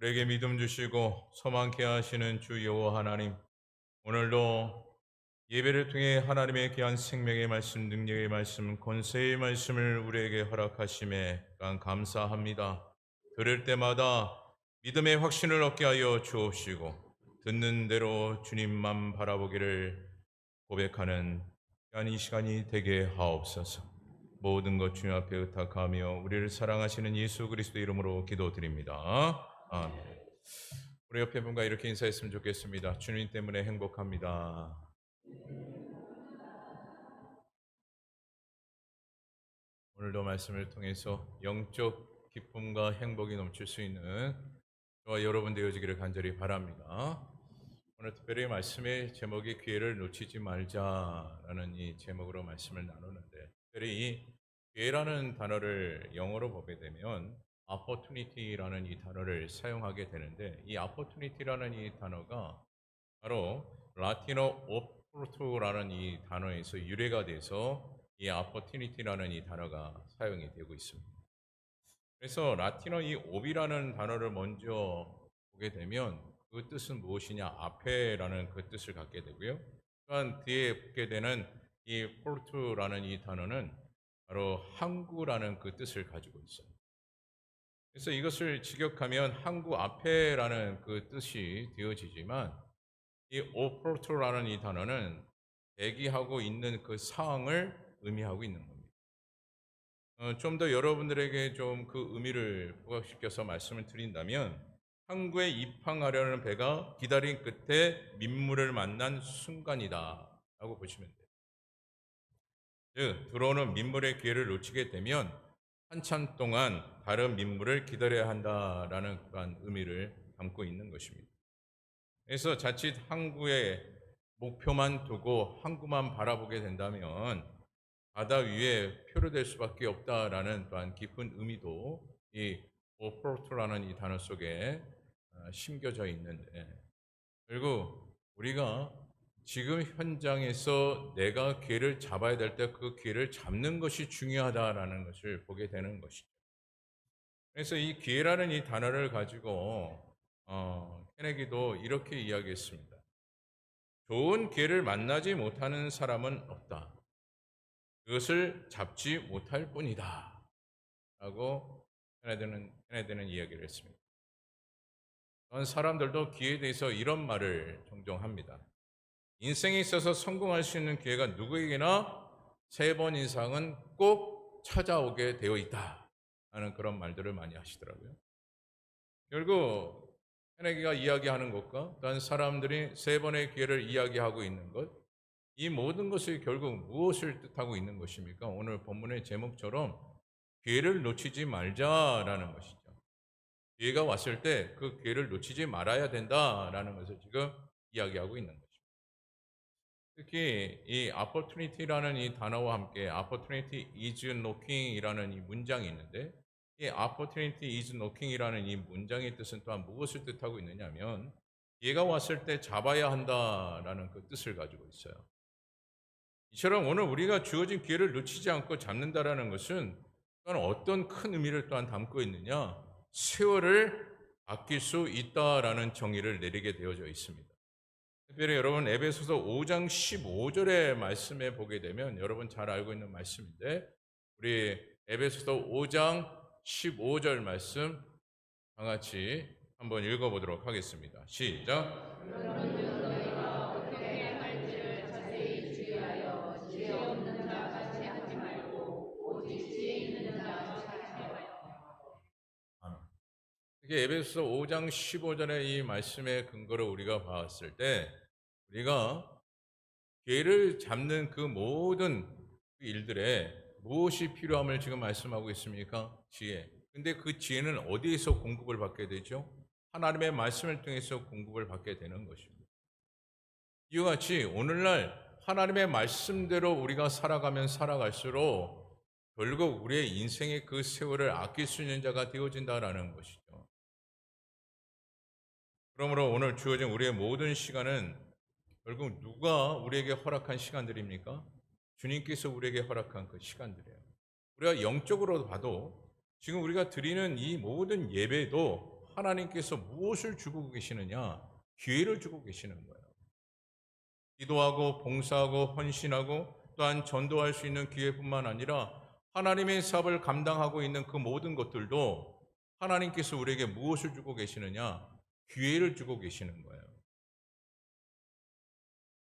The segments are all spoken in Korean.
우리에게 믿음 주시고 소망케 하시는 주 여호와 하나님, 오늘도 예배를 통해 하나님의 귀한 생명의 말씀, 능력의 말씀, 권세의 말씀을 우리에게 허락하심에 간 감사합니다. 들을 때마다 믿음의 확신을 얻게 하여 주옵시고 듣는 대로 주님만 바라보기를 고백하는 귀한 이 시간이 되게 하옵소서. 모든 것 주님 앞에 의탁하며 우리를 사랑하시는 예수 그리스도 이름으로 기도드립니다. 아멘. 우리 옆에 분과 이렇게 인사했으면 좋겠습니다. 주님 때문에 행복합니다. 오늘도 말씀을 통해서 영적 기쁨과 행복이 넘칠 수 있는 저와 여러분 되어지기를 간절히 바랍니다. 오늘 특별히 말씀의 제목이 기회를 놓치지 말자라는 이 제목으로 말씀을 나누는데, 특별히 이 기회라는 단어를 영어로 보게 되면 opportunity라는 이 단어를 사용하게 되는데, 이 opportunity라는 이 단어가 바로 라틴어 오포르투라는 이 단어에서 유래가 돼서 이 opportunity라는 이 단어가 사용이 되고 있습니다. 그래서 라틴어 이 옵이라는 단어를 먼저 보게 되면 그 뜻은 무엇이냐? 앞에라는 그 뜻을 갖게 되고요. 또한 뒤에 붙게 되는 이 포르투라는 이 단어는 바로 항구라는 그 뜻을 가지고 있어요. 그래서 이것을 직역하면 항구 앞에라는 그 뜻이 되어지지만, 이 오포르투라는 이 단어는 대기하고 있는 그 상황을 의미하고 있는 겁니다. 좀 더 여러분들에게 좀 그 의미를 부각시켜서 말씀을 드린다면, 항구에 입항하려는 배가 기다린 끝에 민물을 만난 순간이다 라고 보시면 돼요. 즉, 들어오는 민물의 기회를 놓치게 되면 한참 동안 다른 민물을 기다려야 한다라는 그러한 의미를 담고 있는 것입니다. 그래서 자칫 항구에 목표만 두고 항구만 바라보게 된다면 바다 위에 표류될 수밖에 없다라는 또한 깊은 의미도 이 오포르투라는 이 단어 속에 심겨져 있는데, 결국 우리가 지금 현장에서 내가 기회를 잡아야 될 때 그 기회를 잡는 것이 중요하다라는 것을 보게 되는 것이죠. 그래서 이 기회라는 이 단어를 가지고 케네기도 이렇게 이야기했습니다. 좋은 기회를 만나지 못하는 사람은 없다. 그것을 잡지 못할 뿐이다. 라고 케네디는 이야기를 했습니다. 그런 사람들도 기회에 대해서 이런 말을 종종 합니다. 인생에 있어서 성공할 수 있는 기회가 누구에게나 3번 이상은 꼭 찾아오게 되어 있다. 라는 그런 말들을 많이 하시더라고요. 결국 케네기가 이야기하는 것과 다른 사람들이 3번의 기회를 이야기하고 있는 것, 이 모든 것이 결국 무엇을 뜻하고 있는 것입니까? 오늘 본문의 제목처럼 기회를 놓치지 말자라는 것이죠. 기회가 왔을 때 그 기회를 놓치지 말아야 된다라는 것을 지금 이야기하고 있는 것입니다. 특히 이 opportunity라는 이 단어와 함께 opportunity is knocking이라는 이 문장이 있는데, 이 opportunity is knocking이라는 이 문장의 뜻은 또한 무엇을 뜻하고 있느냐면, 기회가 왔을 때 잡아야 한다라는 그 뜻을 가지고 있어요. 이처럼 오늘 우리가 주어진 기회를 놓치지 않고 잡는다라는 것은 또한 어떤 큰 의미를 또한 담고 있느냐? 세월을 아낄 수 있다라는 정의를 내리게 되어져 있습니다. 특별히 여러분 에베소서 5장 15절의 말씀에 보게 되면 여러분 잘 알고 있는 말씀인데, 우리 에베소서 5장 15절 말씀 다 같이 한번 읽어보도록 하겠습니다. 시작. 특히 에베소서 5장 15절의 이 말씀의 근거를 우리가 봤을 때, 우리가 기회를 잡는 그 모든 일들에 무엇이 필요함을 지금 말씀하고 있습니까? 지혜. 근데 그 지혜는 어디에서 공급을 받게 되죠? 하나님의 말씀을 통해서 공급을 받게 되는 것입니다. 이와 같이 오늘날 하나님의 말씀대로 우리가 살아가면 살아갈수록 결국 우리의 인생의 그 세월을 아낄 수 있는 자가 되어진다라는 것이죠. 그러므로 오늘 주어진 우리의 모든 시간은 결국 누가 우리에게 허락한 시간들입니까? 주님께서 우리에게 허락한 그 시간들이에요. 우리가 영적으로 봐도 지금 우리가 드리는 이 모든 예배도 하나님께서 무엇을 주고 계시느냐? 기회를 주고 계시는 거예요. 기도하고 봉사하고 헌신하고 또한 전도할 수 있는 기회뿐만 아니라 하나님의 사업을 감당하고 있는 그 모든 것들도 하나님께서 우리에게 무엇을 주고 계시느냐? 기회를 주고 계시는 거예요.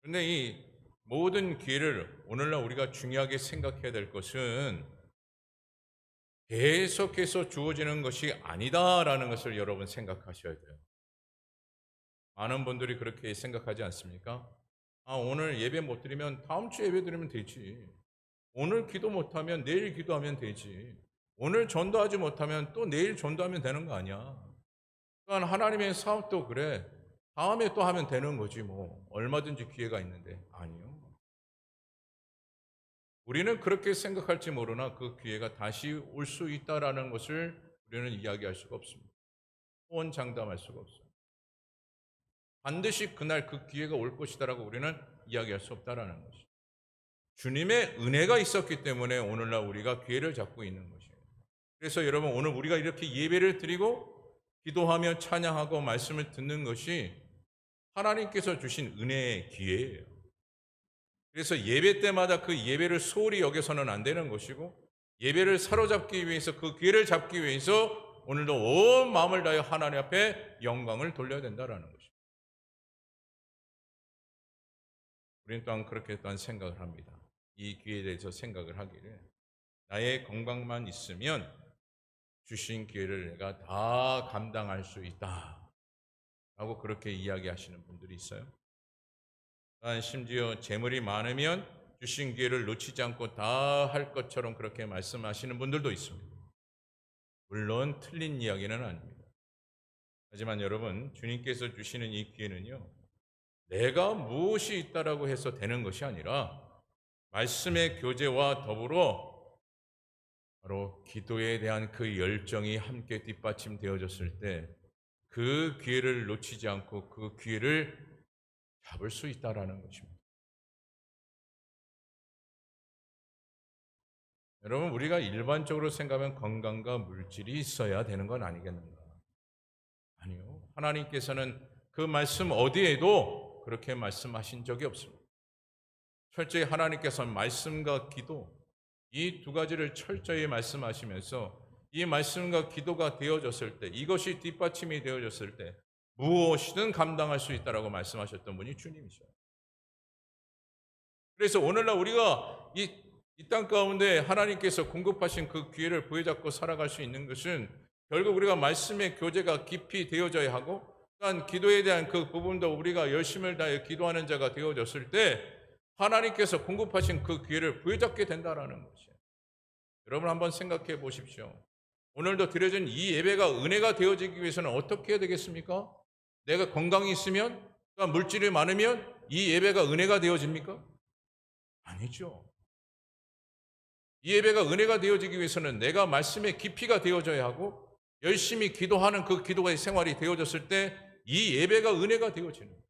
그런데 이 모든 기회를 오늘날 우리가 중요하게 생각해야 될 것은 계속해서 주어지는 것이 아니다라는 것을 여러분 생각하셔야 돼요. 많은 분들이 그렇게 생각하지 않습니까? 아, 오늘 예배 못 드리면 다음 주 예배 드리면 되지. 오늘 기도 못하면 내일 기도하면 되지. 오늘 전도하지 못하면 또 내일 전도하면 되는 거 아니야. 그러니까 하나님의 사업도 그래. 다음에 또 하면 되는 거지 뭐. 얼마든지 기회가 있는데. 아니요. 우리는 그렇게 생각할지 모르나 그 기회가 다시 올 수 있다라는 것을 우리는 이야기할 수가 없습니다. 호언 장담할 수가 없어요. 반드시 그날 그 기회가 올 것이다라고 우리는 이야기할 수 없다라는 것이죠. 주님의 은혜가 있었기 때문에 오늘날 우리가 기회를 잡고 있는 것이에요. 그래서 여러분 오늘 우리가 이렇게 예배를 드리고 기도하며 찬양하고 말씀을 듣는 것이 하나님께서 주신 은혜의 기회예요. 그래서 예배 때마다 그 예배를 소홀히 여겨서는 안 되는 것이고 예배를 사로잡기 위해서 그 기회를 잡기 위해서 오늘도 온 마음을 다해 하나님 앞에 영광을 돌려야 된다는 것입니다. 우리는 또한 그렇게 또한 생각을 합니다. 이 기회에 대해서 생각을 하기를 나의 건강만 있으면 주신 기회를 내가 다 감당할 수 있다 라고 그렇게 이야기하시는 분들이 있어요. 또한 심지어 재물이 많으면 주신 기회를 놓치지 않고 다 할 것처럼 그렇게 말씀하시는 분들도 있습니다. 물론 틀린 이야기는 아닙니다. 하지만 여러분 주님께서 주시는 이 기회는요 내가 무엇이 있다라고 해서 되는 것이 아니라 말씀의 교제와 더불어 바로 기도에 대한 그 열정이 함께 뒷받침되어졌을 때 그 기회를 놓치지 않고 그 기회를 잡을 수 있다라는 것입니다. 여러분 우리가 일반적으로 생각하면 건강과 물질이 있어야 되는 건 아니겠는가? 아니요. 하나님께서는 그 말씀 어디에도 그렇게 말씀하신 적이 없습니다. 철저히 하나님께서는 말씀과 기도 이 두 가지를 철저히 말씀하시면서 이 말씀과 기도가 되어졌을 때 이것이 뒷받침이 되어졌을 때 무엇이든 감당할 수 있다라고 말씀하셨던 분이 주님이셔요. 그래서 오늘날 우리가 이 땅 가운데 하나님께서 공급하신 그 기회를 부여잡고 살아갈 수 있는 것은 결국 우리가 말씀의 교제가 깊이 되어져야 하고 또한 기도에 대한 그 부분도 우리가 열심을 다해 기도하는 자가 되어졌을 때 하나님께서 공급하신 그 기회를 부여잡게 된다라는 것이에요. 여러분 한번 생각해 보십시오. 오늘도 드려진 이 예배가 은혜가 되어지기 위해서는 어떻게 해야 되겠습니까? 내가 건강이 있으면 또한 물질이 많으면 이 예배가 은혜가 되어집니까? 아니죠. 이 예배가 은혜가 되어지기 위해서는 내가 말씀의 깊이가 되어져야 하고 열심히 기도하는 그 기도의 생활이 되어졌을 때 이 예배가 은혜가 되어지는 거예요.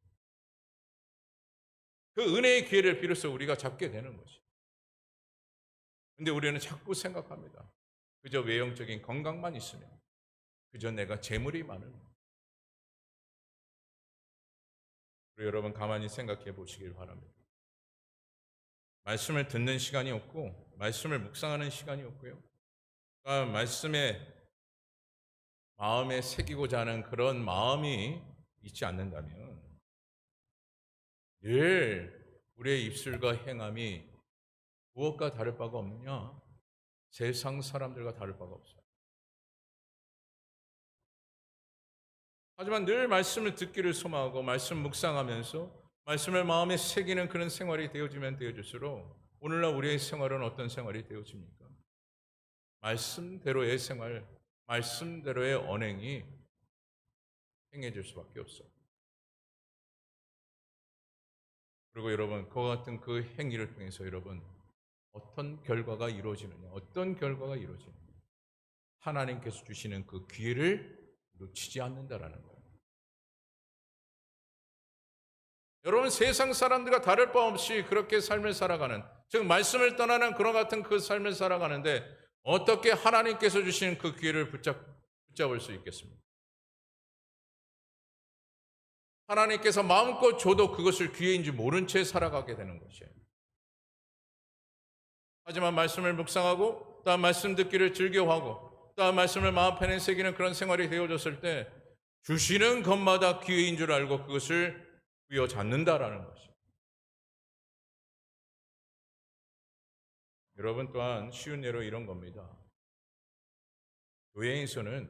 그 은혜의 기회를 비로소 우리가 잡게 되는 것이죠. 근데 우리는 자꾸 생각합니다. 그저 외형적인 건강만 있으면 그저 내가 재물이 많으면 우리 여러분 가만히 생각해 보시길 바랍니다. 말씀을 듣는 시간이 없고 말씀을 묵상하는 시간이 없고요. 그러니까 말씀에 마음에 새기고자 하는 그런 마음이 있지 않는다면 늘 우리의 입술과 행함이 무엇과 다를 바가 없느냐? 세상 사람들과 다를 바가 없어요. 하지만 늘 말씀을 듣기를 소망하고 말씀 묵상하면서 말씀을 마음에 새기는 그런 생활이 되어지면 되어질수록 오늘날 우리의 생활은 어떤 생활이 되어집니까? 말씀대로의 생활, 말씀대로의 언행이 행해질 수밖에 없어요. 그리고 여러분 그와 같은 그 행위를 통해서 여러분 어떤 결과가 이루어지느냐, 어떤 결과가 이루어지느냐, 하나님께서 주시는 그 기회를 놓치지 않는다라는 거예요. 여러분 세상 사람들과 다를 바 없이 그렇게 삶을 살아가는, 즉 말씀을 떠나는 그런 같은 그 삶을 살아가는데 어떻게 하나님께서 주시는 그 기회를 붙잡을 수 있겠습니까? 하나님께서 마음껏 줘도 그것을 기회인지 모른 채 살아가게 되는 것이에요. 하지만 말씀을 묵상하고 또한 말씀 듣기를 즐겨하고 또한 말씀을 마음편에 새기는 그런 생활이 되어졌을 때 주시는 것마다 기회인 줄 알고 그것을 부여잡는다라는 것이에요. 여러분 또한 쉬운 예로 이런 겁니다. 교회에서는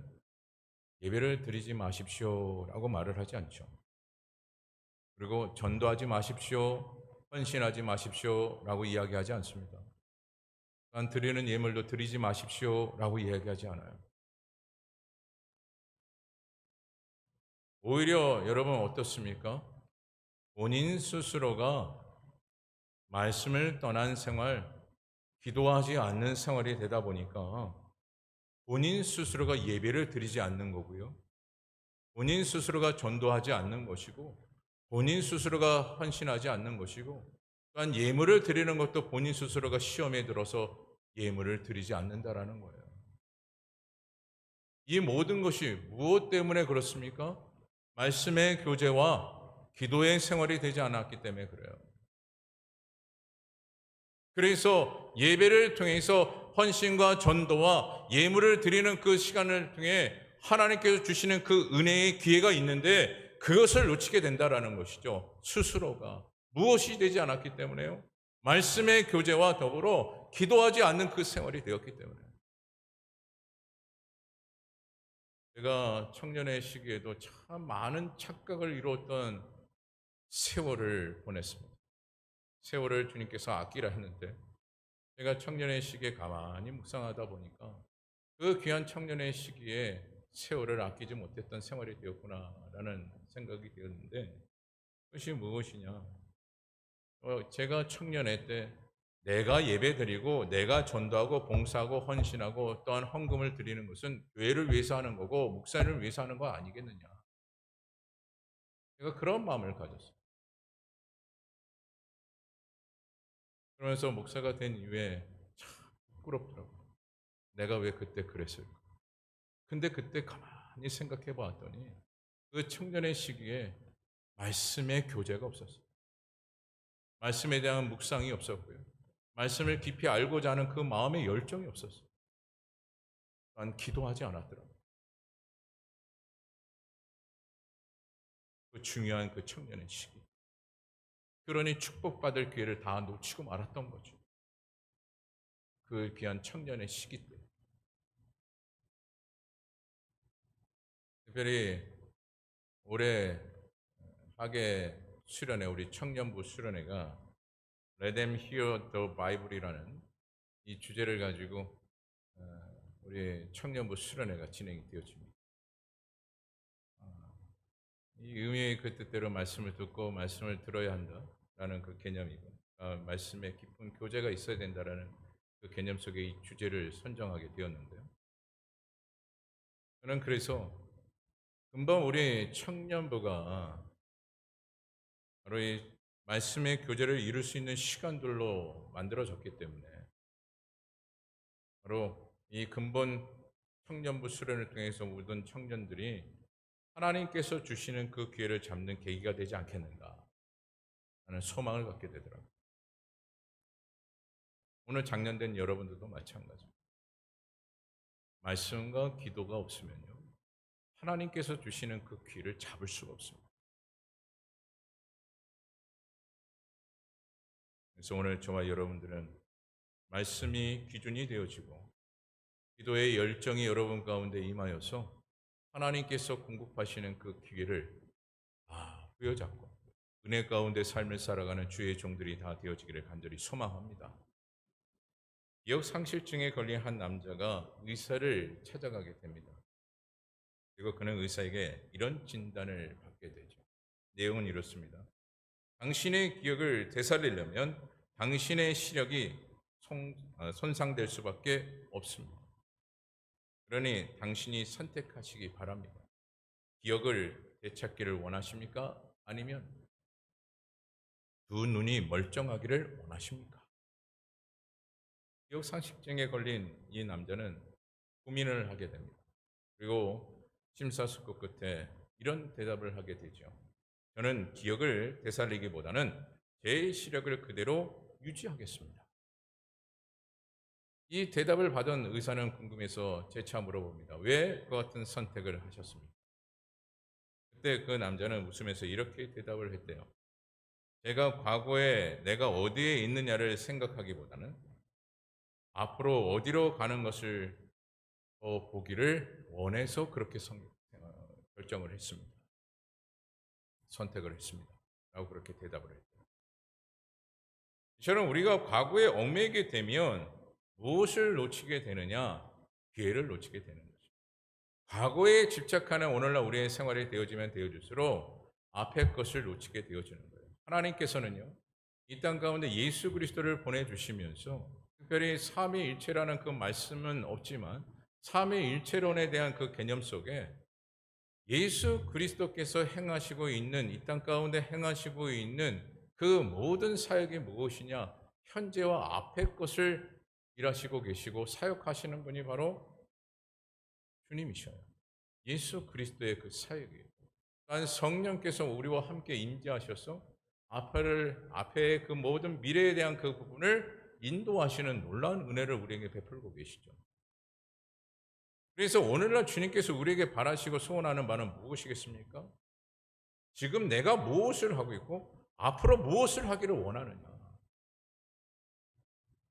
예배를 드리지 마십시오라고 말을 하지 않죠. 그리고 전도하지 마십시오, 헌신하지 마십시오라고 이야기하지 않습니다. 또한 드리는 예물도 드리지 마십시오라고 이야기하지 않아요. 오히려 여러분 어떻습니까? 본인 스스로가 말씀을 떠난 생활, 기도하지 않는 생활이 되다 보니까 본인 스스로가 예배를 드리지 않는 거고요. 본인 스스로가 전도하지 않는 것이고 본인 스스로가 헌신하지 않는 것이고 또한 예물을 드리는 것도 본인 스스로가 시험에 들어서 예물을 드리지 않는다라는 거예요. 이 모든 것이 무엇 때문에 그렇습니까? 말씀의 교제와 기도의 생활이 되지 않았기 때문에 그래요. 그래서 예배를 통해서 헌신과 전도와 예물을 드리는 그 시간을 통해 하나님께서 주시는 그 은혜의 기회가 있는데 그것을 놓치게 된다라는 것이죠. 스스로가 무엇이 되지 않았기 때문에요. 말씀의 교제와 더불어 기도하지 않는 그 생활이 되었기 때문에. 제가 청년의 시기에도 참 많은 착각을 이루었던 세월을 보냈습니다. 세월을 주님께서 아끼라 했는데 제가 청년의 시기에 가만히 묵상하다 보니까 그 귀한 청년의 시기에 세월을 아끼지 못했던 생활이 되었구나라는 생각이 되었는데 그것이 무엇이냐? 제가 청년회 때 내가 예배드리고 내가 전도하고 봉사하고 헌신하고 또한 헌금을 드리는 것은 교회를 위해서 하는 거고 목사를 위해서 하는 거 아니겠느냐? 제가 그런 마음을 가졌어요. 그러면서 목사가 된 이후에 참 부끄럽더라고요. 내가 왜 그때 그랬을까? 근데 그때 가만히 생각해 봤더니 그 청년의 시기에 말씀의 교제가 없었어요. 말씀에 대한 묵상이 없었고요. 말씀을 깊이 알고자 하는 그 마음의 열정이 없었어요. 난 기도하지 않았더라고요. 그 중요한 그 청년의 시기. 그러니 축복받을 기회를 다 놓치고 말았던 거죠. 그 귀한 청년의 시기 때. 특별히 올해 하계 수련회, 우리 청년부 수련회가 Let them hear the Bible이라는 이 주제를 가지고 우리 청년부 수련회가 진행이 되어집니다. 이 의미의 그 뜻대로 말씀을 듣고 말씀을 들어야 한다라는 그 개념이고 말씀에 깊은 교제가 있어야 된다라는 그 개념 속에 이 주제를 선정하게 되었는데요. 저는 그래서 금방 우리 청년부가 바로 이 말씀의 교제를 이룰 수 있는 시간들로 만들어졌기 때문에 바로 이 근본 청년부 수련을 통해서 모든 청년들이 하나님께서 주시는 그 기회를 잡는 계기가 되지 않겠는가 하는 소망을 갖게 되더라고요. 오늘 장년된 여러분들도 마찬가지입니다. 말씀과 기도가 없으면요. 하나님께서 주시는 그 기회를 잡을 수가 없습니다. 그래서 오늘 저와 여러분들은 말씀이 기준이 되어지고 기도의 열정이 여러분 가운데 임하여서 하나님께서 공급하시는 그 기회를 부여잡고 은혜 가운데 삶을 살아가는 주의 종들이 다 되어지기를 간절히 소망합니다. 기억 상실증에 걸린 한 남자가 의사를 찾아가게 됩니다. 그리고 그는 의사에게 이런 진단을 받게 되죠. 내용은 이렇습니다. 당신의 기억을 되살리려면 당신의 시력이 손상될 수밖에 없습니다. 그러니 당신이 선택하시기 바랍니다. 기억을 되찾기를 원하십니까? 아니면 두 눈이 멀쩡하기를 원하십니까? 기억 상실증에 걸린 이 남자는 고민을 하게 됩니다. 그리고 심사숙고 끝에 이런 대답을 하게 되죠. 저는 기억을 되살리기보다는 제 시력을 그대로 유지하겠습니다. 이 대답을 받은 의사는 궁금해서 재차 물어봅니다. 왜 그 같은 선택을 하셨습니까? 그때 그 남자는 웃으면서 이렇게 대답을 했대요. 제가 과거에 내가 어디에 있느냐를 생각하기보다는 앞으로 어디로 가는 것을 더 보기를 원해서 그렇게 결정을 했습니다. 선택을 했습니다. 라고 그렇게 대답을 했대요. 저는 우리가 과거에 얽매이게 되면 무엇을 놓치게 되느냐? 기회를 놓치게 되는 거죠. 과거에 집착하는 오늘날 우리의 생활이 되어지면 되어질수록 앞의 것을 놓치게 되어지는 거예요. 하나님께서는요, 이 땅 가운데 예수 그리스도를 보내주시면서 특별히 삼위일체라는 그 말씀은 없지만 삼위일체론에 대한 그 개념 속에 예수 그리스도께서 행하시고 있는 이 땅 가운데 행하시고 있는 그 모든 사역이 무엇이냐? 현재와 앞의 것을 일하시고 계시고 사역하시는 분이 바로 주님이셔요. 예수 그리스도의 그 사역이에요. 또한 성령께서 우리와 함께 임재하셔서 앞에 그 모든 미래에 대한 그 부분을 인도하시는 놀라운 은혜를 우리에게 베풀고 계시죠. 그래서 오늘날 주님께서 우리에게 바라시고 소원하는 바는 무엇이겠습니까? 지금 내가 무엇을 하고 있고 앞으로 무엇을 하기를 원하느냐.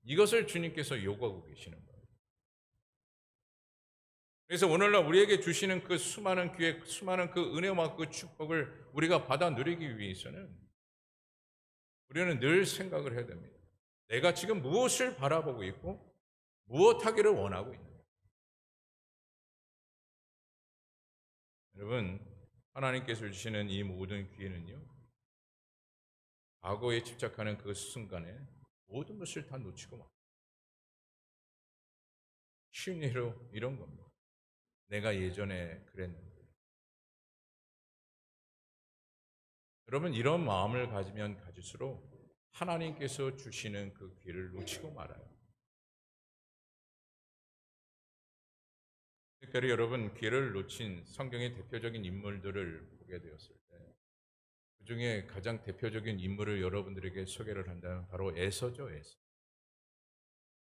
이것을 주님께서 요구하고 계시는 거예요. 그래서 오늘날 우리에게 주시는 그 수많은 기회, 수많은 그 은혜와 그 축복을 우리가 받아 누리기 위해서는 우리는 늘 생각을 해야 됩니다. 내가 지금 무엇을 바라보고 있고 무엇 하기를 원하고 있는가. 여러분, 하나님께서 주시는 이 모든 기회는요, 과거에 집착하는 그 순간에 모든 것을 다 놓치고 막 쉬운 예로 이런 겁니다. 내가 예전에 그랬는데. 여러분, 이런 마음을 가지면 가질수록 하나님께서 주시는 그 기회를 놓치고 말아요. 특별히 여러분, 기회를 놓친 성경의 대표적인 인물들을 보게 되었을 때, 그 중에 가장 대표적인 인물을 여러분들에게 소개를 한다면 바로 에서죠, 에서.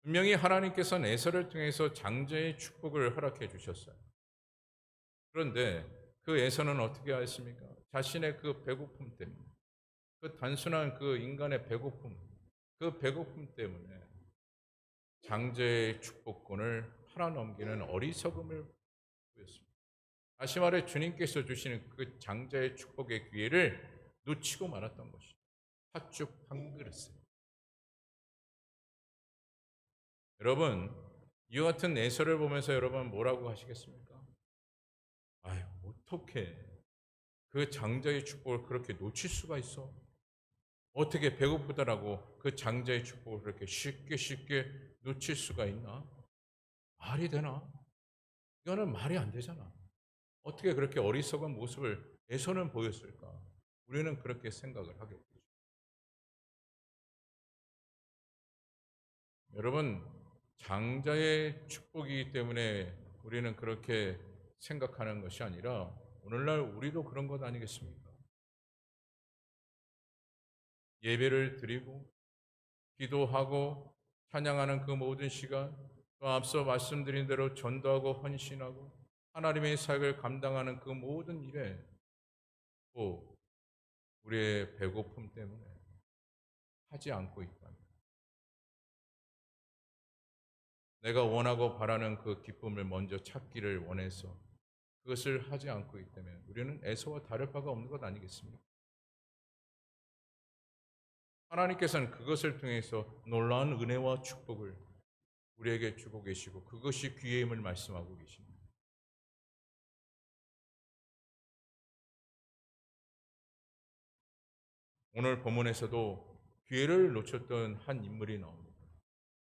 분명히 하나님께서는 에서를 통해서 장자의 축복을 허락해 주셨어요. 그런데 그 에서는 어떻게 하였습니까? 자신의 그 배고픔 때문에, 그 단순한 그 인간의 배고픔, 그 배고픔 때문에 장자의 축복권을 팔아넘기는 어리석음을 보였습니다. 다시 말해 주님께서 주시는 그 장자의 축복의 기회를 놓치고 말았던 것이죠. 팥죽 한 그릇을. 여러분, 이와 같은 애서를 보면서 여러분 뭐라고 하시겠습니까? 아유, 어떻게 그 장자의 축복을 그렇게 놓칠 수가 있어? 어떻게 배고프다라고 그 장자의 축복을 그렇게 쉽게 놓칠 수가 있나? 말이 되나? 이거는 말이 안 되잖아. 어떻게 그렇게 어리석은 모습을 에서는 보였을까? 우리는 그렇게 생각을 하게 되죠. 여러분, 장자의 축복이기 때문에 우리는 그렇게 생각하는 것이 아니라 오늘날 우리도 그런 것 아니겠습니까? 예배를 드리고 기도하고 찬양하는 그 모든 시간, 또 앞서 말씀드린 대로 전도하고 헌신하고 하나님의 사역을 감당하는 그 모든 일에 또 우리의 배고픔 때문에 하지 않고 있다면, 내가 원하고 바라는 그 기쁨을 먼저 찾기를 원해서 그것을 하지 않고 있다면 우리는 에서와 다를 바가 없는 것 아니겠습니까? 하나님께서는 그것을 통해서 놀라운 은혜와 축복을 우리에게 주고 계시고 그것이 귀해임을 말씀하고 계십니다. 오늘 본문에서도 기회를 놓쳤던 한 인물이 나옵니다.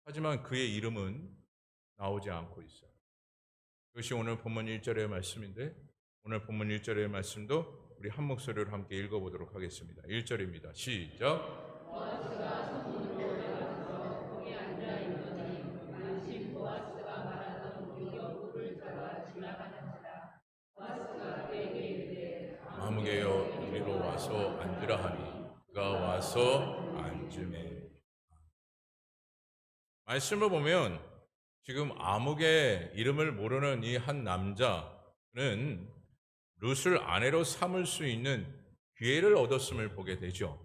하지만 그의 이름은 나오지 않고 있어요. 그것이 오늘 본문 1절의 말씀인데 오늘 본문 1절의 말씀도 우리 한 목소리로 함께 읽어보도록 하겠습니다. 1절입니다. 시작. 마무개여 이리로 와서 앉으라 하니 그가 와서 앉음에. 말씀을 보면 지금 아무개 이름을 모르는 이 한 남자는 룻을 아내로 삼을 수 있는 기회를 얻었음을 보게 되죠.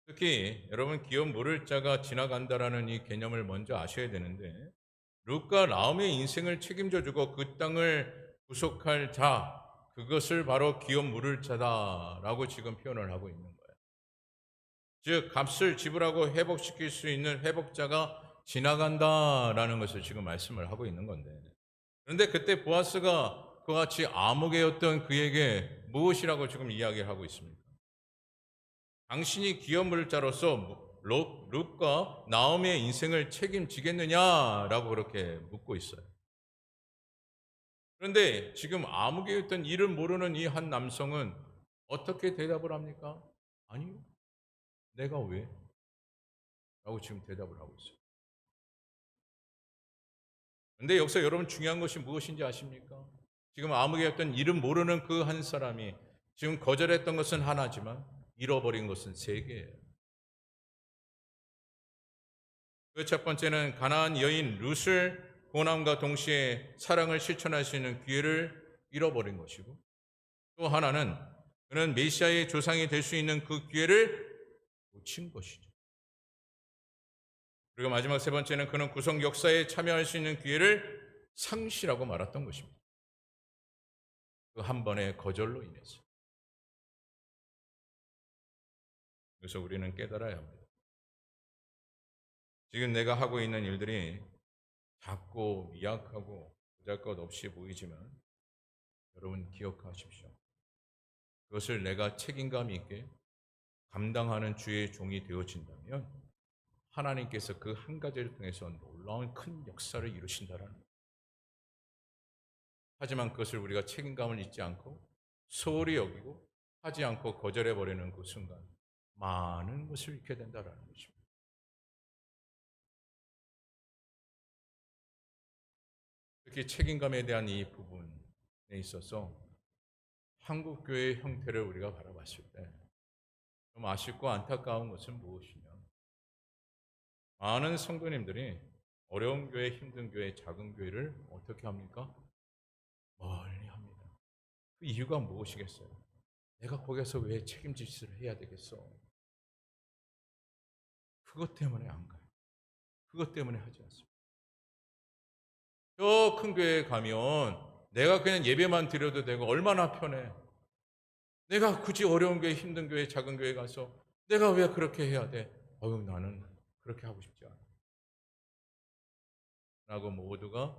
특히 여러분 기업 물을 자가 지나간다라는 이 개념을 먼저 아셔야 되는데 룻과 나오미의 인생을 책임져 주고 그 땅을 구속할 자 그것을 바로 기업 물을 자다라고 지금 표현을 하고 있는 거예요. 즉 값을 지불하고 회복시킬 수 있는 회복자가 지나간다라는 것을 지금 말씀을 하고 있는 건데 그런데 그때 보아스가 그와 같이 아무개였던 그에게 무엇이라고 지금 이야기를 하고 있습니까? 당신이 기업 물자로서 룻과 나오미의 인생을 책임지겠느냐라고 그렇게 묻고 있어요. 그런데 지금 아무개였던 이를 모르는 이 한 남성은 어떻게 대답을 합니까? 아니요. 내가 왜? 라고 지금 대답을 하고 있어요. 근데 여기서 여러분 중요한 것이 무엇인지 아십니까? 지금 아무개였던 이름 모르는 그 한 사람이 지금 거절했던 것은 하나지만 잃어버린 것은 세 개예요. 그 첫 번째는 가나안 여인 룻을 고난과 동시에 사랑을 실천할 수 있는 기회를 잃어버린 것이고 또 하나는 그는 메시아의 조상이 될 수 있는 그 기회를 놓친 것이죠. 그리고 마지막 세 번째는 그는 구속 역사에 참여할 수 있는 기회를 상실하고 말았던 것입니다. 그 한 번의 거절로 인해서. 그래서 우리는 깨달아야 합니다. 지금 내가 하고 있는 일들이 작고 미약하고 보잘것없이 보이지만 여러분 기억하십시오. 그것을 내가 책임감 있게 감당하는 주의 종이 되어진다면 하나님께서 그 한 가지를 통해서 놀라운 큰 역사를 이루신다라는 거예요. 하지만 그것을 우리가 책임감을 잊지 않고 소홀히 여기고 하지 않고 거절해버리는 그 순간 많은 것을 잃게 된다라는 것입니다. 특히 책임감에 대한 이 부분에 있어서 한국 교회의 형태를 우리가 바라봤을 때 좀 아쉽고 안타까운 것은 무엇이냐? 많은 성도님들이 어려운 교회, 힘든 교회, 작은 교회를 어떻게 합니까? 멀리 합니다. 그 이유가 무엇이겠어요? 내가 거기서 왜 책임질을 해야 되겠어? 그것 때문에 안 가요. 그것 때문에 하지 않습니다. 저 큰 교회에 가면 내가 그냥 예배만 드려도 되고 얼마나 편해. 내가 굳이 어려운 교회, 힘든 교회, 작은 교회 가서 내가 왜 그렇게 해야 돼? 나는 그렇게 하고 싶지 않아. 라고 모두가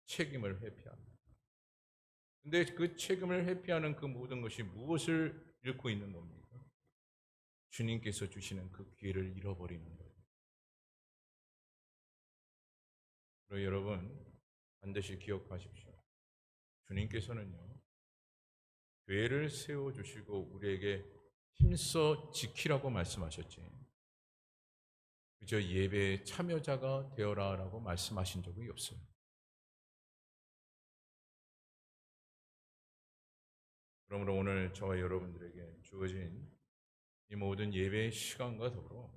책임을 회피합니다. 근데 그 책임을 회피하는 그 모든 것이 무엇을 잃고 있는 겁니까? 주님께서 주시는 그 기회를 잃어버리는 거예요. 그리고 여러분 반드시 기억하십시오. 주님께서는요. 교회를 세워주시고 우리에게 힘써 지키라고 말씀하셨지. 그저 예배의 참여자가 되어라라고 말씀하신 적이 없어요. 그러므로 오늘 저와 여러분들에게 주어진 이 모든 예배의 시간과 더불어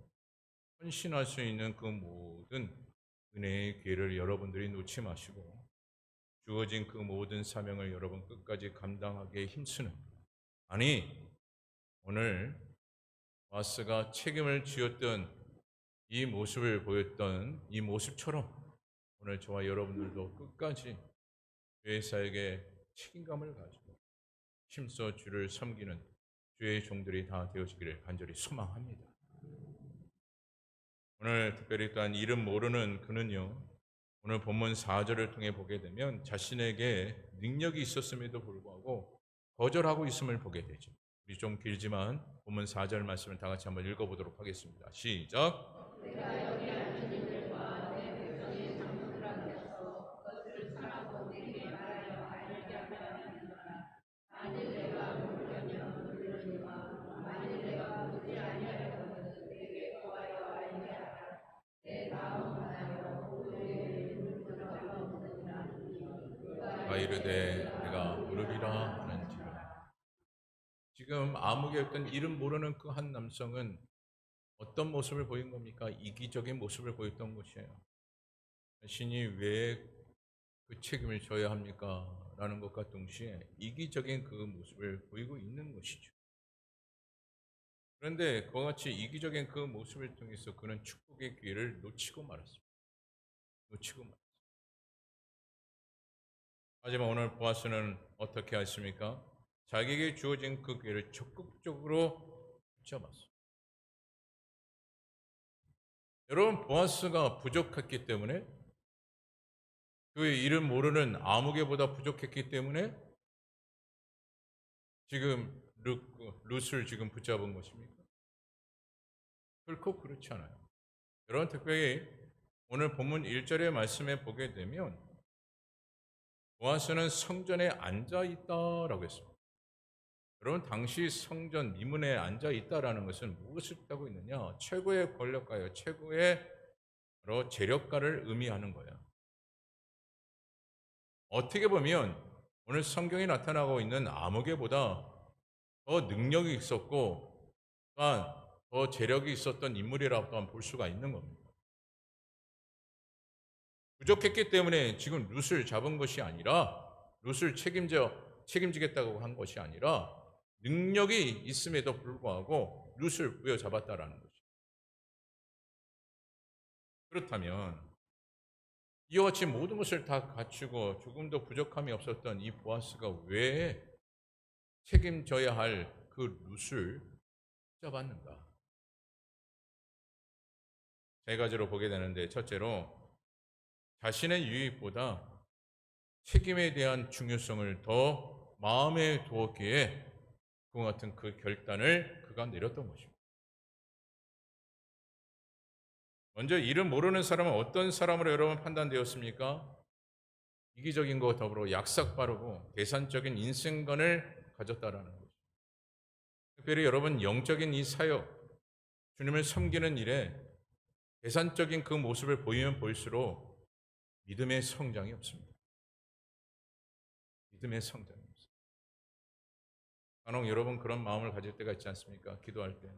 헌신할 수 있는 그 모든 은혜의 기회를 여러분들이 놓지 마시고 주어진 그 모든 사명을 여러분 끝까지 감당하기에 힘쓰는 아니 오늘 와스가 책임을 지었던 이 모습을 보였던 이 모습처럼 오늘 저와 여러분들도 끝까지 교회 사역에 책임감을 가지고 힘써 주를 섬기는 주의 종들이 다 되어지기를 간절히 소망합니다. 오늘 특별히 또한 이름 모르는 그는요. 오늘 본문 4절을 통해 보게 되면 자신에게 능력이 있었음에도 불구하고 거절하고 있음을 보게 되죠. 우리 좀 길지만 본문 4절 말씀을 다 같이 한번 읽어보도록 하겠습니다. 시작. 가 이르되 내가 무릎이라 하는지라. 지금 암흑의 어떤 이름 모르는 그 한 남성은 어떤 모습을 보인 겁니까? 이기적인 모습을 보였던 것이에요. 자신이 왜 그 책임을 져야 합니까? 라는 것과 동시에 이기적인 그 모습을 보이고 있는 것이죠. 그런데 그와 같이 이기적인 그 모습을 통해서 그는 축복의 기회를 놓치고 말았습니다. 놓치고 말았습니다. 하지만 오늘 보아스는 어떻게 했습니까? 자기에게 주어진 그 기회를 적극적으로 붙잡았어요. 여러분, 보아스가 부족했기 때문에 그의 이름 모르는 아무개보다 부족했기 때문에 지금 룻을 지금 붙잡은 것입니까? 결코 그렇지 않아요. 여러분, 특별히 오늘 본문 1절의 말씀에 보게 되면 보아스는 성전에 앉아 있다라고 했습니다. 여러분, 당시 성전 미문에 앉아 있다라는 것은 무엇을 뜻하고 있느냐? 최고의 권력가요, 최고의 바로 재력가를 의미하는 거예요. 어떻게 보면 오늘 성경에 나타나고 있는 아무개보다 더 능력이 있었고 또한 더 재력이 있었던 인물이라고 또한 볼 수가 있는 겁니다. 부족했기 때문에 지금 룻을 잡은 것이 아니라 룻을 책임지겠다고 한 것이 아니라 능력이 있음에도 불구하고 룻을 부여잡았다라는 거죠. 그렇다면 이와 같이 모든 것을 다 갖추고 조금도 부족함이 없었던 이 보아스가 왜 책임져야 할 그 룻을 잡았는가? 세 가지로 보게 되는데, 첫째로 자신의 유익보다 책임에 대한 중요성을 더 마음에 두었기에 그와 같은 그 결단을 그가 내렸던 것입니다. 먼저 이름 모르는 사람은 어떤 사람으로 여러분 판단되었습니까? 이기적인 것과 더불어 약삭빠르고 계산적인 인생관을 가졌다라는 거죠. 특별히 여러분 영적인 이 사역, 주님을 섬기는 일에 계산적인 그 모습을 보이면 보일수록 믿음의 성장이 없습니다. 믿음의 성장이 없습니다. 간혹 여러분 그런 마음을 가질 때가 있지 않습니까? 기도할 때.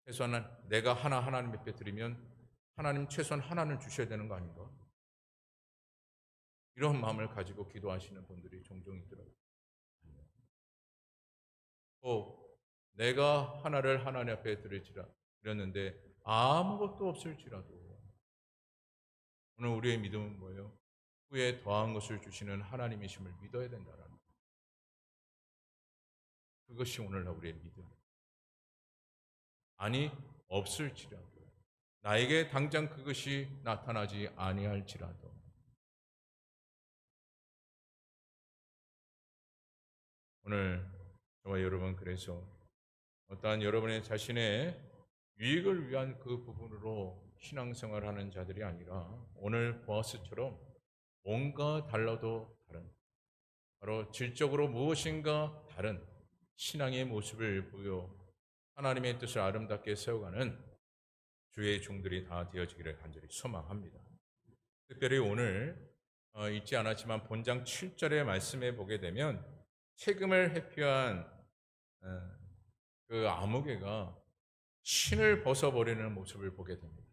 최소한 내가 하나님 앞에 드리면 하나님 최소한 하나는 주셔야 되는 거 아닌가? 이런 마음을 가지고 기도하시는 분들이 종종 있더라고요. 내가 하나를 하나님 앞에 드렸는데 아무것도 없을지라도 오늘 우리의 믿음은 뭐예요? 후에 더한 것을 주시는 하나님이심을 믿어야 된다는 것. 그것이 오늘날 우리의 믿음. 아니 없을지라도 나에게 당장 그것이 나타나지 아니할지라도 오늘 저와 여러분 그래서 어떠한 여러분의 자신의 유익을 위한 그 부분으로 신앙생활하는 자들이 아니라 오늘 보아스처럼 뭔가 달라도 다른 바로 질적으로 무엇인가 다른 신앙의 모습을 보여 하나님의 뜻을 아름답게 세워가는 주의 종들이 다 되어지기를 간절히 소망합니다. 특별히 오늘 읽지 않았지만 본장 7절의 말씀에 보게 되면 책임을 회피한 어, 그 아무개가 신을 벗어버리는 모습을 보게 됩니다.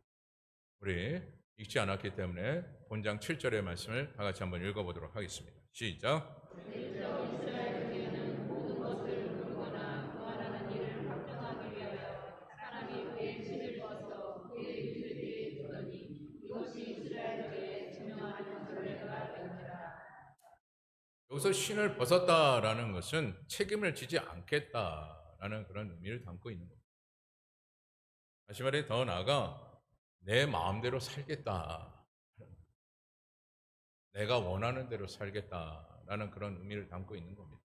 우리 읽지 않았기 때문에 본장 7절의 말씀을 다 같이 한번 읽어보도록 하겠습니다. 시작. 여기서 신을 벗었다라는 것은 책임을 지지 않겠다라는 그런 의미를 담고 있는 겁니다. 다시 말해 더 나아가 내 마음대로 살겠다. 내가 원하는 대로 살겠다라는 그런 의미를 담고 있는 겁니다.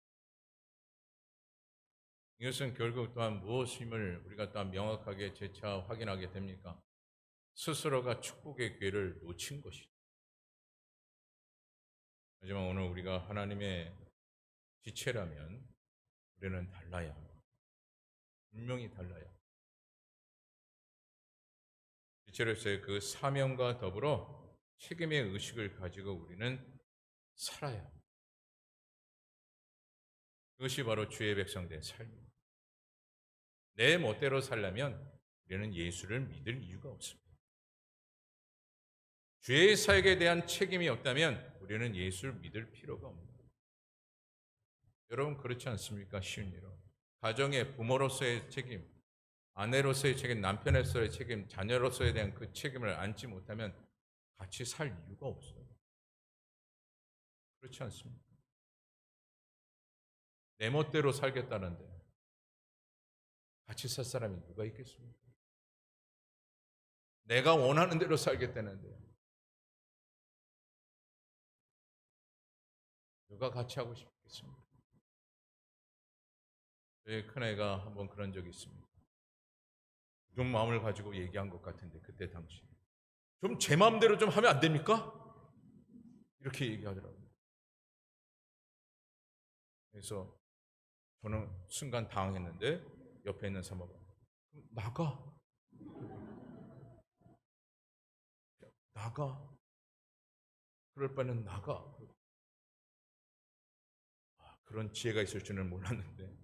이것은 결국 또한 무엇임을 우리가 또한 명확하게 재차 확인하게 됩니까? 스스로가 축복의 기회를 놓친 것이죠. 하지만 오늘 우리가 하나님의 지체라면 우리는 달라야 합니다. 분명히 달라야 합니다. 지체로서의 그 사명과 더불어 책임의 의식을 가지고 우리는 살아야 합니다. 그것이 바로 주의 백성된 삶입니다. 내 멋대로 살려면 우리는 예수를 믿을 이유가 없습니다. 죄의 사역에 대한 책임이 없다면 우리는 예수를 믿을 필요가 없습니다. 여러분 그렇지 않습니까? 쉬운 일로. 가정의 부모로서의 책임, 아내로서의 책임, 남편으로서의 책임, 자녀로서에 대한 그 책임을 안지 못하면 같이 살 이유가 없어요. 그렇지 않습니까? 내 멋대로 살겠다는데 같이 살 사람이 누가 있겠습니까? 내가 원하는 대로 살겠다는데 누가 같이 하고 싶겠습니까? 저희 큰애가 한번 그런 적이 있습니다. 그런 마음을 가지고 얘기한 것 같은데 그때 당시 좀 제 마음대로 좀 하면 안 됩니까? 이렇게 얘기하더라고요. 그래서 저는 순간 당황했는데 옆에 있는 사모가 나가 나가 그럴 바에는 나가 그런 지혜가 있을 줄은 몰랐는데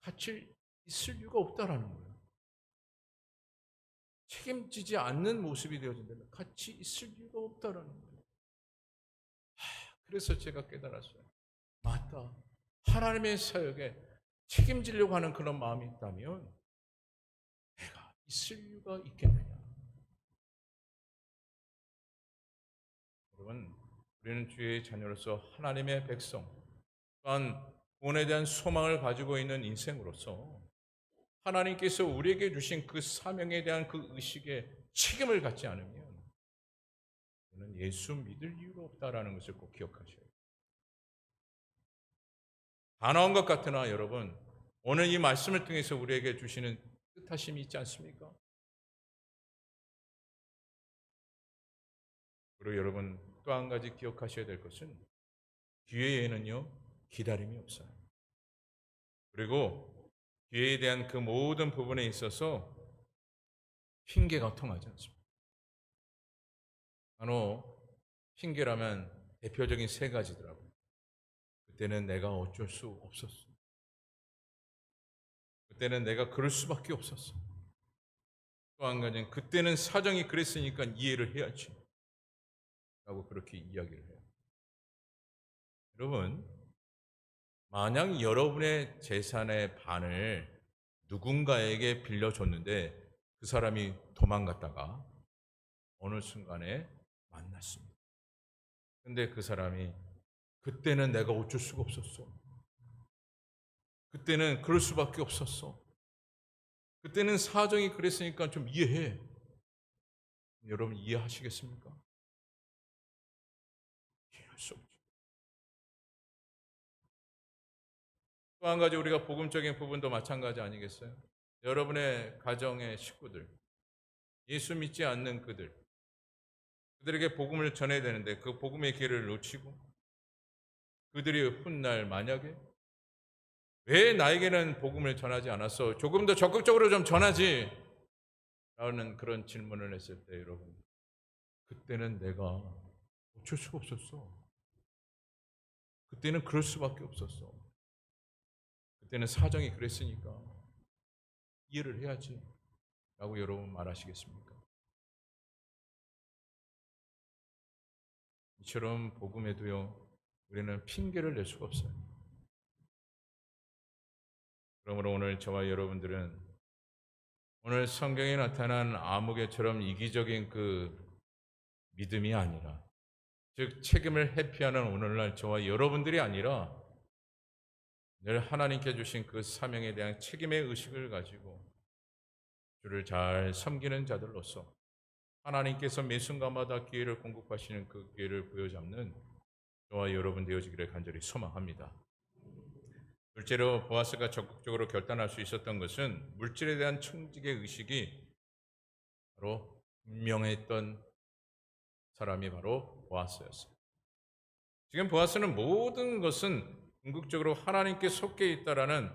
같이 있을 이유가 없다라는 거예요. 책임지지 않는 모습이 되어진다면 같이 있을 이유가 없다라는 거예요. 그래서 제가 깨달았어요. 맞다. 하나님의 사역에 책임지려고 하는 그런 마음이 있다면 내가 있을 이유가 있겠느냐. 여러분, 우리는 주의 자녀로서 하나님의 백성, 또한 구원에 대한 소망을 가지고 있는 인생으로서 하나님께서 우리에게 주신 그 사명에 대한 그 의식에 책임을 갖지 않으면 저는 예수 믿을 이유가 없다라는 것을 꼭 기억하셔야 돼요. 단호한 것 같으나 여러분, 오늘 이 말씀을 통해서 우리에게 주시는 뜻하심이 있지 않습니까? 그리고 여러분 또 한 가지 기억하셔야 될 것은 기회에는요 기다림이 없어요. 그리고 기회에 대한 그 모든 부분에 있어서 핑계가 통하지 않습니다. 바로 핑계라면 대표적인 세 가지더라고요. 그때는 내가 어쩔 수 없었어. 그때는 내가 그럴 수밖에 없었어. 또 한 가지는 그때는 사정이 그랬으니까 이해를 해야지. 라고 그렇게 이야기를 해요. 여러분, 만약 여러분의 재산의 반을 누군가에게 빌려줬는데 그 사람이 도망갔다가 어느 순간에 만났습니다. 근데 그 사람이 그때는 내가 어쩔 수가 없었어. 그때는 그럴 수밖에 없었어. 그때는 사정이 그랬으니까 좀 이해해. 여러분 이해하시겠습니까? 이해할 수 없죠. 또 한 가지 우리가 복음적인 부분도 마찬가지 아니겠어요? 여러분의 가정의 식구들, 예수 믿지 않는 그들에게 복음을 전해야 되는데 그 복음의 기회를 놓치고 그들이 훗날 만약에 왜 나에게는 복음을 전하지 않았어? 조금 더 적극적으로 좀 전하지. 라는 그런 질문을 했을 때 여러분 그때는 내가 어쩔 수가 없었어. 그때는 그럴 수밖에 없었어. 그때는 사정이 그랬으니까 이해를 해야지. 라고 여러분 말하시겠습니까? 이처럼 복음에도요 우리는 핑계를 낼 수가 없어요. 그러므로 오늘 저와 여러분들은 오늘 성경에 나타난 아무개처럼 이기적인 그 믿음이 아니라 즉 책임을 회피하는 오늘날 저와 여러분들이 아니라 늘 하나님께 주신 그 사명에 대한 책임의 의식을 가지고 주를 잘 섬기는 자들로서 하나님께서 매 순간마다 기회를 공급하시는 그 기회를 부여잡는 저와 여러분 되어지기를 간절히 소망합니다. 둘째로 보아스가 적극적으로 결단할 수 있었던 것은 물질에 대한 청직의 의식이 바로 분명했던 사람이 바로 보아스였습니다. 지금 보아스는 모든 것은 궁극적으로 하나님께 속해 있다라는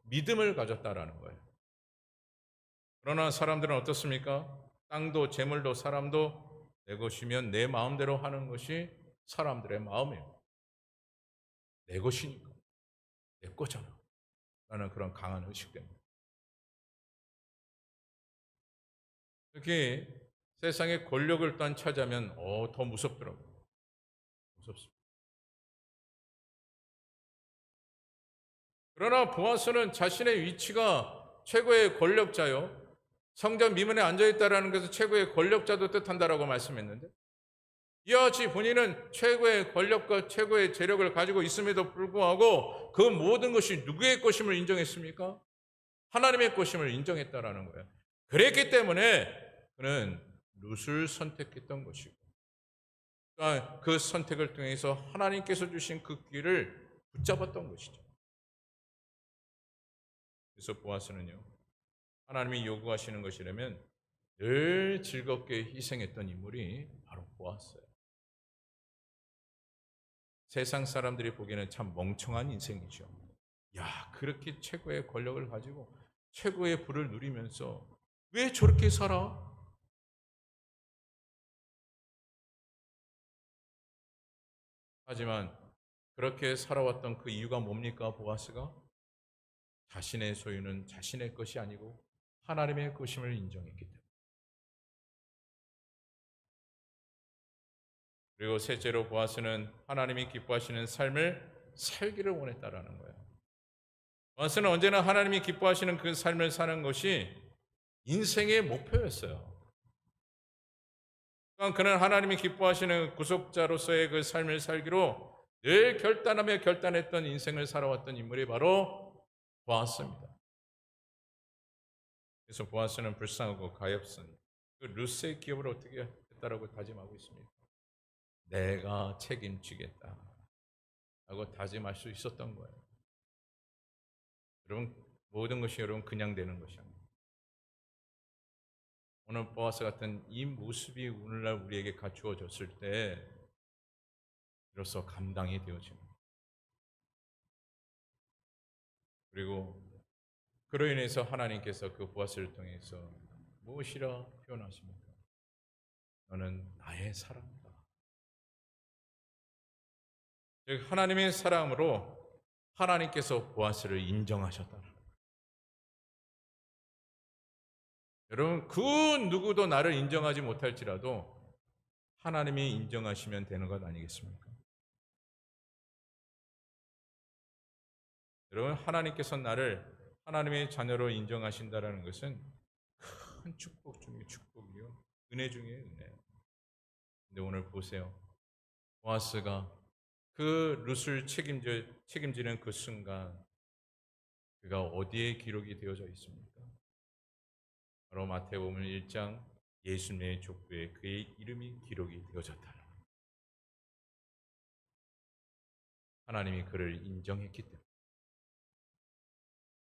믿음을 가졌다라는 거예요. 그러나 사람들은 어떻습니까? 땅도 재물도 사람도 내 것이면 내 마음대로 하는 것이 사람들의 마음이에요. 내 것이니까 내 거잖아 그런 강한 의식 때문에. 특히 세상의 권력을 또한 차지하면 더 무섭더라고요. 무섭습니다. 그러나 보아스는 자신의 위치가 최고의 권력자요. 성전 미문에 앉아있다라는 것은 최고의 권력자도 뜻한다라고 말씀했는데, 이와 같이 본인은 최고의 권력과 최고의 재력을 가지고 있음에도 불구하고 그 모든 것이 누구의 것임을 인정했습니까? 하나님의 것임을 인정했다라는 거예요. 그랬기 때문에 그는 룻을 선택했던 것이고, 그러니까 그 선택을 통해서 하나님께서 주신 그 길을 붙잡았던 것이죠. 그래서 보아스는요, 하나님이 요구하시는 것이라면 늘 즐겁게 희생했던 인물이 바로 보아스예요. 세상 사람들이 보기에는 참 멍청한 인생이죠. 야, 그렇게 최고의 권력을 가지고 최고의 부를 누리면서 왜 저렇게 살아? 하지만 그렇게 살아왔던 그 이유가 뭡니까, 보아스가? 자신의 소유는 자신의 것이 아니고 하나님의 것임을 인정했기 때문에. 그리고 셋째로 보아스는 하나님이 기뻐하시는 삶을 살기를 원했다라는 거예요. 보아스는 언제나 하나님이 기뻐하시는 그 삶을 사는 것이 인생의 목표였어요. 그러니까 그는 하나님이 기뻐하시는 구속자로서의 그 삶을 살기로 늘 결단하며 결단했던 인생을 살아왔던 인물이 바로 보아스입니다. 그래서 보아스는 불쌍하고 가엾은 그 룻의 기업을 어떻게 했다라고 다짐하고 있습니까? 내가 책임지겠다 라고 다짐할 수 있었던 거예요. 여러분, 모든 것이 여러분 그냥 되는 것이 아닙니다. 오늘 보아스 같은 이 모습이 오늘날 우리에게 갖추어졌을 때 비로소 감당이 되어집니다. 그리고 그로 인해서 하나님께서 그 보아스를 통해서 무엇이라 표현하십니까? 너는 나의 사랑이다. 즉 하나님의 사랑으로 하나님께서 보아스를 인정하셨다. 여러분, 그 누구도 나를 인정하지 못할지라도 하나님이 인정하시면 되는 것 아니겠습니까? 여러분, 하나님께서 나를 하나님의 자녀로 인정하신다는 것은 큰 축복 중의 축복이요, 은혜 중의 은혜예요. 근데 오늘 보세요. 보아스가 그 룻을 책임지는 그 순간 그가 어디에 기록이 되어져 있습니까? 바로 마태복음 1장 예수님의 족보에 그의 이름이 기록이 되어졌다. 하나님이 그를 인정했기 때문에.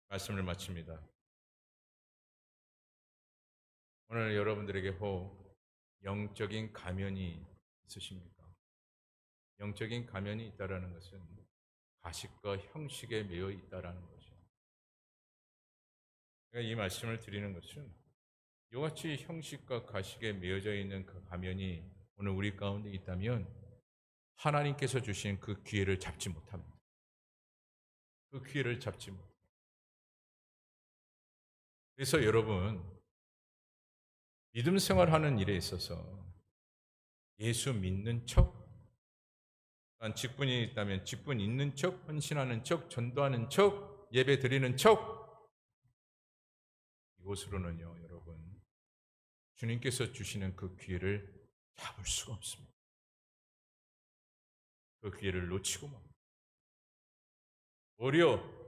말씀을 마칩니다. 오늘 여러분들에게 혹 영적인 가면이 있으십니까? 영적인 가면이 있다라는 것은 가식과 형식에 매여 있다라는 거죠. 제가 이 말씀을 드리는 것은 이같이 형식과 가식에 매여져 있는 그 가면이 오늘 우리 가운데 있다면 하나님께서 주신 그 기회를 잡지 못합니다. 그 기회를 잡지 못. 그래서 여러분, 믿음 생활하는 일에 있어서 예수 믿는 척, 직분이 있다면 직분 있는 척, 헌신하는 척, 전도하는 척, 예배 드리는 척, 이곳으로는요, 여러분, 주님께서 주시는 그 기회를 잡을 수가 없습니다. 그 기회를 놓치고 맙니다. 오히려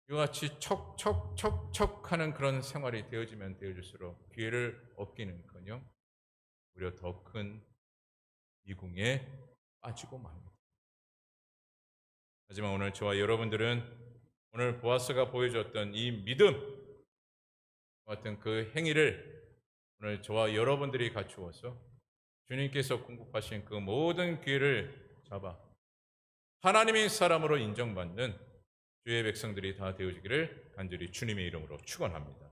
이같이 척척척척 하는 그런 생활이 되어지면 되어질수록 기회를 얻기는커녕 오히려 더 큰 미궁에 빠지고 맙니다. 하지만 오늘 저와 여러분들은 오늘 보아스가 보여줬던 이 믿음 같은 그 행위를 오늘 저와 여러분들이 갖추어서 주님께서 공급하신 그 모든 기회를 잡아 하나님의 사람으로 인정받는 주의 백성들이 다 되어지기를 간절히 주님의 이름으로 축원합니다.